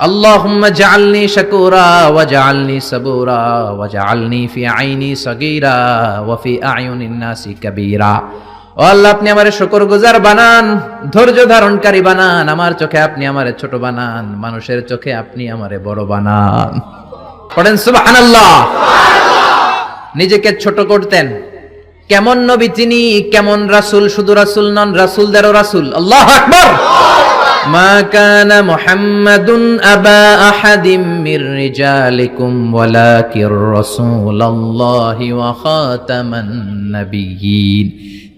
আল্লাহুম্মা জাআলনি শাকুরা ওয়া জাআলনি সাবুরা ওয়া জাআলনি ফি আইনি সাগীরা ওয়া ফি আয়ুনিন নাসি কাবীরা। ও আল্লাহ, আপনি আমারে শুকরগুজার বানান, ধৈর্য ধারণকারী বানান। আমার চোখে আপনি আমারে ছোট বানান, মানুষের চোখে আপনি আমারে বড় বানান। পড়েন সুবহানাল্লাহ। নিজেকে ছোট করতেন। কেমন নবী তিনি, কেমন রাসূল, শুধু রাসূল নন, রাসূলদেরও রাসূল। আল্লাহু আকবার। মা কানা মুহাম্মাদুন আবা আহাদিম মির রিজালিকুম ওয়ালাকির রাসূলুল্লাহি ওয়া খাতামান নাবিয়্যিন।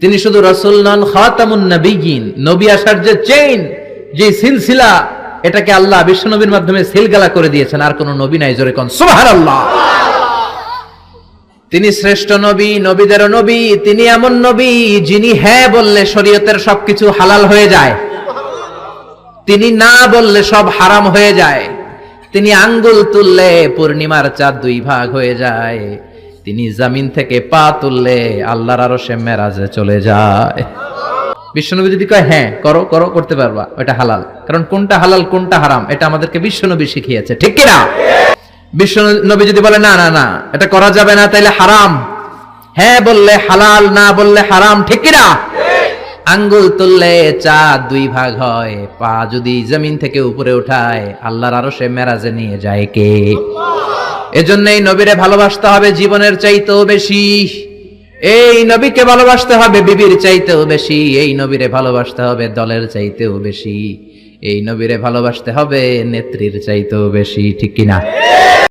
তিনি শুধু রাসূল নন, খাতামুন নাবিয়্যিন। নবী আসার যে চেইন, যে সিলসিলা, এটাকে আল্লাহ বিশ্ব নবীর মাধ্যমে সিলগালা করে দিয়েছেন। আর কোন নবী নাই, জোরে কোন সুবহানাল্লাহ। তিনি শ্রেষ্ঠ নবী, নবীদেরও নবী। তিনি এমন নবী যিনি হ্যাঁ বললে শরীয়তের সবকিছু হালাল হয়ে যায়, তিনি না বললে সব হারাম হয়ে যায়। তিনি আঙ্গুল তুললে পূর্ণিমার চাঁদ দুই ভাগ হয়ে যায়। তিনি জমিন থেকে পা তুললে আল্লাহর আরশে মেরাজে চলে যায়। বিশ্বনবী যদি কয় হ্যাঁ করো করো, করতে পারবা, ওটা হালাল। কারণ কোনটা হালাল কোনটা হারাম এটা আমাদেরকে বিশ্বনবী শিখিয়েছে, ঠিক কি না? বিশ্বনবী যদি বলে না না না এটা করা যাবে না, তাইলে হারাম। হ্যাঁ বললে হালাল, না বললে হারাম, ঠিক কি না? আঙ্গুল তুললে চাঁদ দুই ভাগ হয়, পা যদি জমিন থেকে উপরে উঠায় আল্লাহর আরশে মেরাজে নিয়ে যায় কে? এজন্য এই নবীরে ভালোবাসতে হবে জীবনের চাইতেও বেশি। এই নবীকে ভালোবাসতে হবে বিবির চাইতেও বেশি। এই নবীরে ভালোবাসতে হবে দলের চাইতেও বেশি। এই নবীরে ভালোবাসতে হবে নেত্রীর চাইতেও বেশি, ঠিক কিনা?